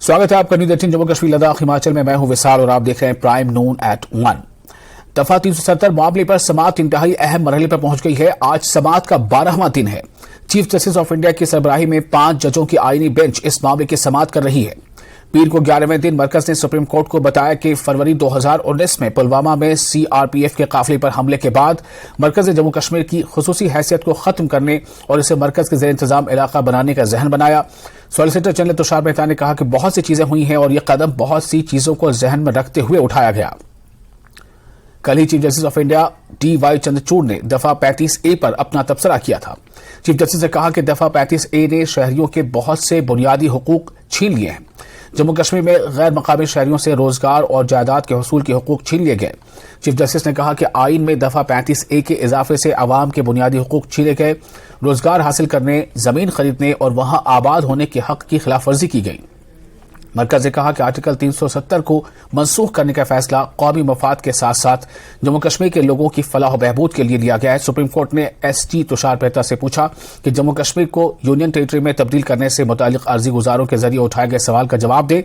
स्वागत है आपका न्यूज़ 18 जम्मू कश्मीर लद्दाख हिमाचल में। मैं हूं विशाल और आप देख रहे हैं प्राइम नून एट 1। दफा 370 मामले पर समाअत इंतहाई अहम मरहले पर पहुंच गई है। आज समाअत का 12वां दिन है। चीफ जस्टिस ऑफ इंडिया की सरबराही में 5 जजों की आईनी बेंच इस मामले की समाअत कर रही है। पीर को 11वें दिन मरकज ने सुप्रीम कोर्ट को बताया कि फरवरी 2019 में पुलवामा में सीआरपीएफ के काफिले पर हमले के बाद मरकज ने जम्मू कश्मीर की खुसूसी हैसियत को खत्म करने और इसे मरकज के जेर इंतजाम इलाका बनाने का जहन बनाया। सॉलिसिटर जनरल तुषार मेहता ने कहा कि बहुत सी चीजें हुई हैं और यह कदम बहुत सी चीजों को जहन में रखते हुए उठाया गया। कल ही chief justice of India D Y. Chandrachud ने दफा 35A पर अपना तबसरा किया था। चीफ जस्टिस ने कहा कि दफा 35A ने शहरियों के बहुत से बुनियादी हुकूक छीन लिए हैं। जम्मू कश्मीर में गैर मकामी शहरियों से रोजगार और जायदाद के हसूल के हुकूक छीन लिए गए। चीफ जस्टिस ने कहा कि आईन में दफा 35A के इजाफे से अवाम के बुनियादी हुकूक छीने गए। रोजगार हासिल करने, जमीन खरीदने और वहां आबाद होने के हक की खिलाफवर्जी की गई। मरकज ने कहा कि आर्टिकल 370 को मनसूख करने का फैसला कौमी मफाद के साथ साथ जम्मू कश्मीर के लोगों की फलाह बहबूद के लिए लिया गया है। सुप्रीम कोर्ट ने एसटी तुषार मेहता से पूछा कि जम्मू कश्मीर को यूनियन टेरिटरी में तब्दील करने से मुतालिक अर्जी गुजारों के जरिए उठाए गए सवाल का जवाब दे।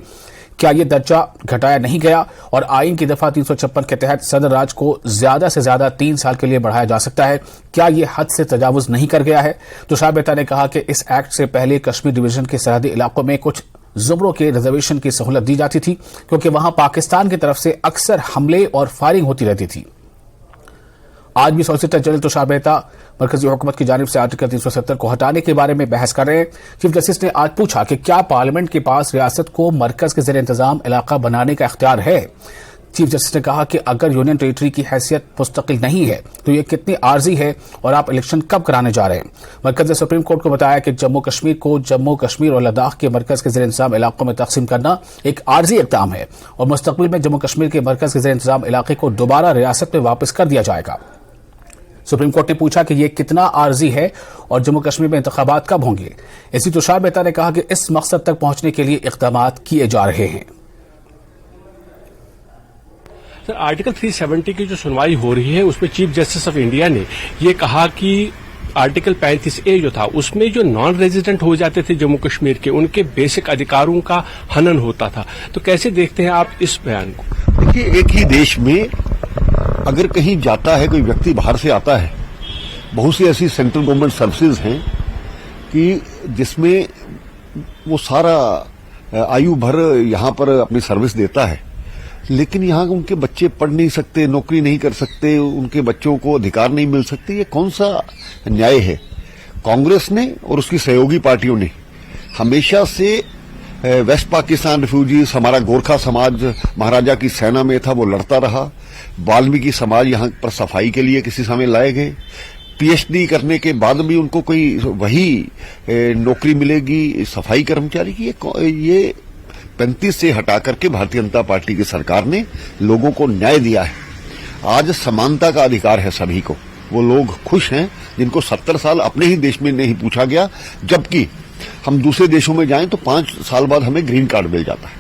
क्या यह दर्जा घटाया नहीं गया और आईन की दफा 356 के तहत सदर राज को ज्यादा से ज्यादा 3 साल के लिए बढ़ाया जा सकता है? क्या यह हद से तजावुज नहीं कर गया है? तुषार मेहता ने कहा कि इस एक्ट से पहले कश्मीर डिवीजन के सरहदी इलाकों में कुछ जुमरों के रिजर्वेशन की सहूलत दी जाती थी क्योंकि वहां पाकिस्तान की तरफ से अक्सर हमले और फायरिंग होती रहती थी। आज भी सॉलिसिटर जनरल तुषार मेहता मरकजी हुकूमत की जानिब से आर्टिकल 370 को हटाने के बारे में बहस कर रहे हैं। चीफ जस्टिस ने आज पूछा कि क्या पार्लियामेंट के पास रियासत को मरकज के जेर इंतजाम इलाका बनाने का इख्तियार है। चीफ जस्टिस ने कहा कि अगर यूनियन टेरिटरी की हैसियत मुस्तकिल नहीं है तो यह कितनी आर्जी है और आप इलेक्शन कब कराने जा रहे हैं। मरकज ने सुप्रीम कोर्ट को बताया कि जम्मू कश्मीर को जम्मू कश्मीर और लद्दाख के मरकज के जेर इंतजाम इलाकों में तकसीम करना एक आर्जी इक़दाम है और मुस्तकबिल में जम्मू कश्मीर के मरकज के जेर इंतजाम इलाके को दोबारा रियासत में वापस कर दिया जाएगा। सुप्रीम कोर्ट ने पूछा कि यह कितना आर्जी है और जम्मू कश्मीर में इंतखाबात कब होंगे। इसी तुषार मेहता ने कहा कि इस मकसद तक पहुंचने के लिए इक़दाम किए जा रहे हैं। सर, आर्टिकल 370 की जो सुनवाई हो रही है उसमें चीफ जस्टिस ऑफ इंडिया ने ये कहा कि आर्टिकल 35A जो था उसमें जो नॉन रेजिडेंट हो जाते थे जम्मू कश्मीर के, उनके बेसिक अधिकारों का हनन होता था। तो कैसे देखते हैं आप इस बयान को? देखिए, एक ही देश में अगर कहीं जाता है कोई व्यक्ति, बाहर से आता है, बहुत सी ऐसी सेंट्रल गवर्नमेंट सर्विसेज हैं कि जिसमें वो सारा आयु भर यहां पर अपनी सर्विस देता है, लेकिन यहां उनके बच्चे पढ़ नहीं सकते, नौकरी नहीं कर सकते, उनके बच्चों को अधिकार नहीं मिल सकते। ये कौन सा न्याय है? कांग्रेस ने और उसकी सहयोगी पार्टियों ने हमेशा से वेस्ट पाकिस्तान रिफ्यूजीज, हमारा गोरखा समाज महाराजा की सेना में था, वो लड़ता रहा। वाल्मीकि समाज यहां पर सफाई के लिए किसी समय लाए गए। पीएचडी करने के बाद भी उनको कोई वही नौकरी मिलेगी सफाई कर्मचारी की? ये 35 से हटा करके भारतीय जनता पार्टी की सरकार ने लोगों को न्याय दिया है। आज समानता का अधिकार है सभी को। वो लोग खुश हैं जिनको 70 साल अपने ही देश में नहीं पूछा गया, जबकि हम दूसरे देशों में जाएं तो 5 साल बाद हमें ग्रीन कार्ड मिल जाता है।